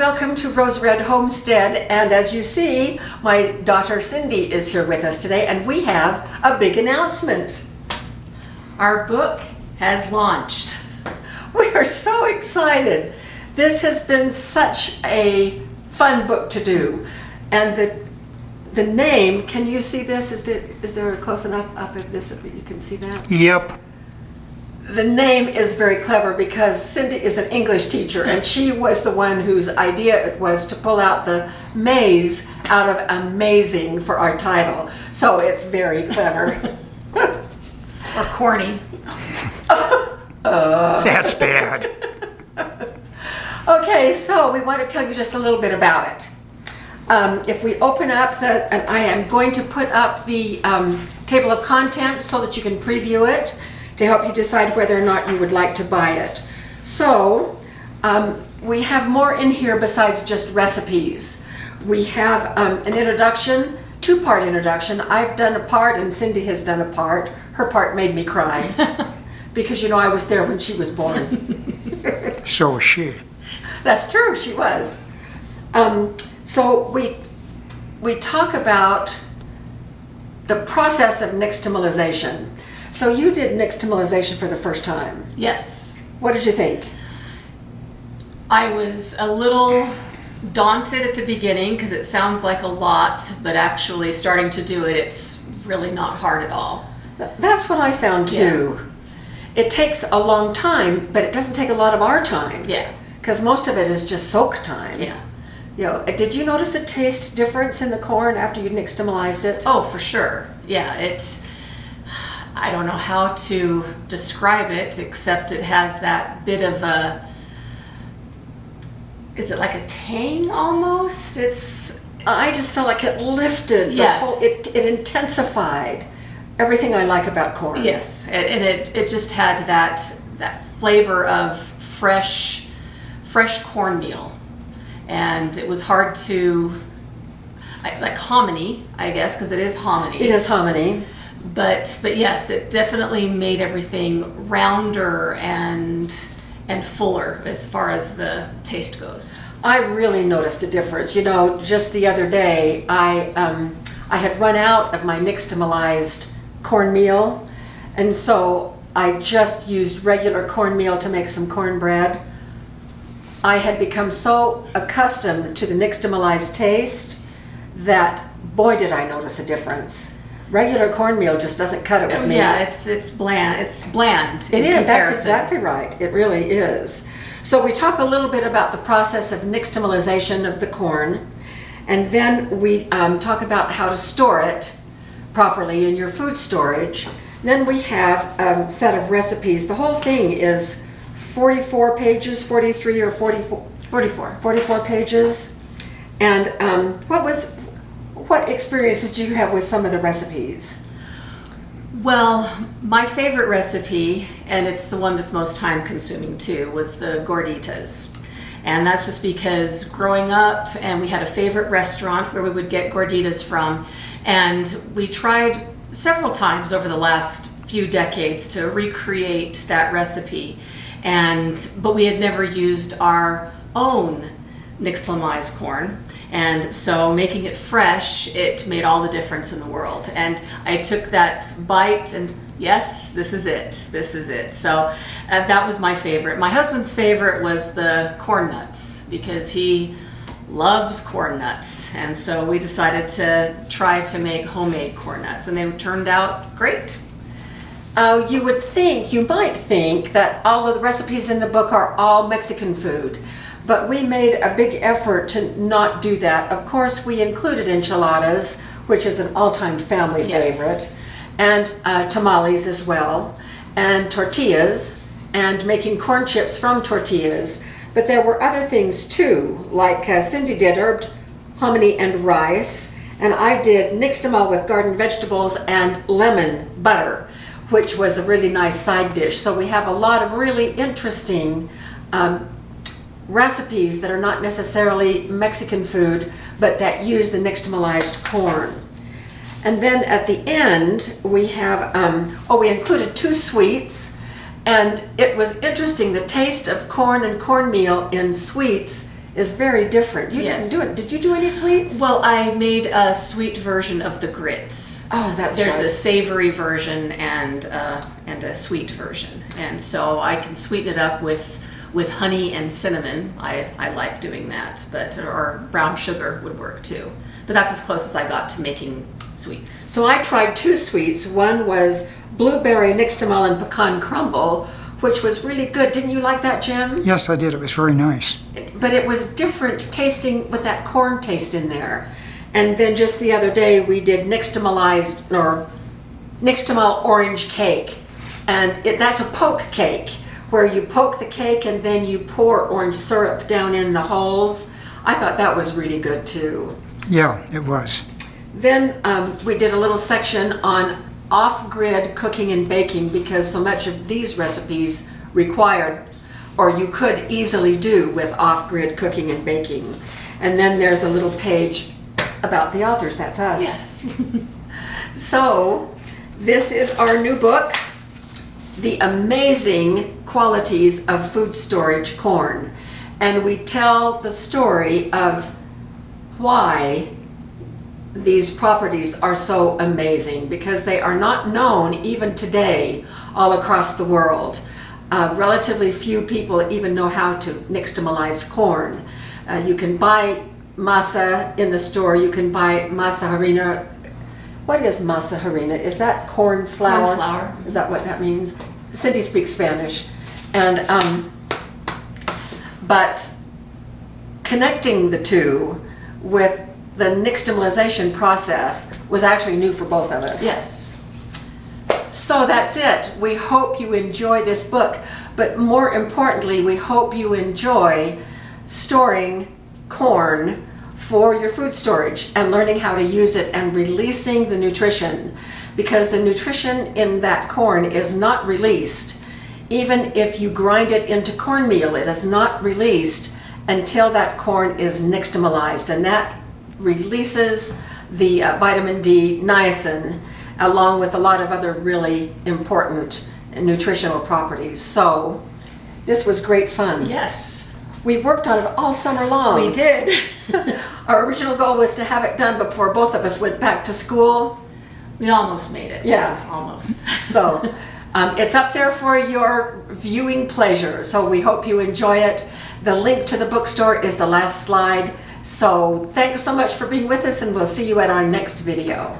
welcome to Rose Red Homestead, and as you see, my daughter Cindy is here with us today, and we have a big announcement. Our book has launched. We are so excited. This has been such a fun book to do, and the name, can you see this? Is there a close enough up of this that you can see that? Yep. The name is very clever because Cindy is an English teacher, and she was the one whose idea it was to pull out the maize out of A-MAIZE-ing for our title. So it's very clever. Or corny. That's bad. Okay, so we want to tell you just a little bit about it. If we open up and I am going to put up the table of contents so that you can preview it to help you decide whether or not you would like to buy it. So we have more in here besides just recipes. We have an introduction, two-part introduction. I've done a part and Cindy has done a part. Her part made me cry because, you know, I was there when she was born. So was she. That's true, she was. So we talk about the process of nixtamalization. So you did nixtamalization for the first time. Yes. What did you think? I was a little daunted at the beginning because it sounds like a lot, but actually starting to do it, it's really not hard at all. That's what I found too. Yeah. It takes a long time, but it doesn't take a lot of our time. Yeah. Because most of it is just soak time. Yeah. You know, did you notice a taste difference in the corn after you nixtamalized it? Oh, for sure. Yeah, I don't know how to describe it except it has that bit of a, is it like a tang almost? I just felt like it lifted. Yes. It intensified everything I like about corn. Yes, and it just had that flavor of fresh cornmeal, and it was hard to, like hominy, I guess, because it is hominy. It is hominy. But yes, it definitely made everything rounder and fuller as far as the taste goes. I really noticed a difference. You know, just the other day, I had run out of my nixtamalized cornmeal, and so I just used regular cornmeal to make some cornbread. I had become so accustomed to the nixtamalized taste that, boy, did I notice a difference. Regular cornmeal just doesn't cut it with me. Yeah, it's bland. It's bland. It is. That's exactly right. It really is. So we talk a little bit about the process of nixtamalization of the corn, and then we talk about how to store it properly in your food storage. Then we have a set of recipes. The whole thing is 44 pages, 43 or 44? 44. 44 pages. And what experiences do you have with some of the recipes? Well, my favorite recipe, and it's the one that's most time consuming too, was the gorditas. And that's just because growing up, and we had a favorite restaurant where we would get gorditas from, and we tried several times over the last few decades to recreate that recipe. But we had never used our own nixtamalized corn, and so making it fresh, it made all the difference in the world. And I took that bite and yes, this is it. So that was my favorite. My husband's favorite was the corn nuts because he loves corn nuts, and so we decided to try to make homemade corn nuts, and they turned out great. You might think that all of the recipes in the book are all Mexican food, but we made a big effort to not do that. Of course, we included enchiladas, which is an all-time family favorite, and tamales as well, and tortillas, and making corn chips from tortillas. But there were other things too, like Cindy did herbed hominy and rice, and I did nixtamal with garden vegetables and lemon butter, which was a really nice side dish. So we have a lot of really interesting recipes that are not necessarily Mexican food, but that use the nixtamalized corn. And then at the end, we have, we included 2 sweets, and it was interesting. The taste of corn and cornmeal in sweets is very different. You Yes. didn't do it. Did you do any sweets? Well, I made a sweet version of the grits. Oh, that's There's right. a savory version and a sweet version, and so I can sweeten it up with honey and cinnamon. I like doing that, but or brown sugar would work too. But that's as close as I got to making sweets. So I tried 2 sweets. One was blueberry nixtamal and pecan crumble, which was really good. Didn't you like that, Jim? Yes, I did. It was very nice. But it was different tasting with that corn taste in there. And then just the other day we did nixtamal orange cake. And that's a poke cake, where you poke the cake and then you pour orange syrup down in the holes. I thought that was really good too. Yeah, it was. Then we did a little section on off-grid cooking and baking, because so much of these recipes required, or you could easily do with off-grid cooking and baking. And then there's a little page about the authors. That's us. Yes. So this is our new book, The Amazing Qualities of Food Storage Corn. And we tell the story of why these properties are so amazing, because they are not known even today all across the world. Relatively few people even know how to nixtamalize corn. You can buy masa in the store. You can buy masa harina. What is masa harina? Is that corn flour? Corn flour. Is that what that means? Cindy speaks Spanish. And but connecting the two with the nixtamalization process was actually new for both of us. Yes. So that's it. We hope you enjoy this book, but more importantly, we hope you enjoy storing corn for your food storage and learning how to use it and releasing the nutrition, because the nutrition in that corn is not released. Even if you grind it into cornmeal, it is not released until that corn is nixtamalized, and that releases the vitamin D, niacin, along with a lot of other really important nutritional properties. So this was great fun. Yes. We worked on it all summer long. We did. Our original goal was to have it done before both of us went back to school. We almost made it. Yeah. Almost. So it's up there for your viewing pleasure. So we hope you enjoy it. The link to the bookstore is the last slide. So thanks so much for being with us, and we'll see you at our next video.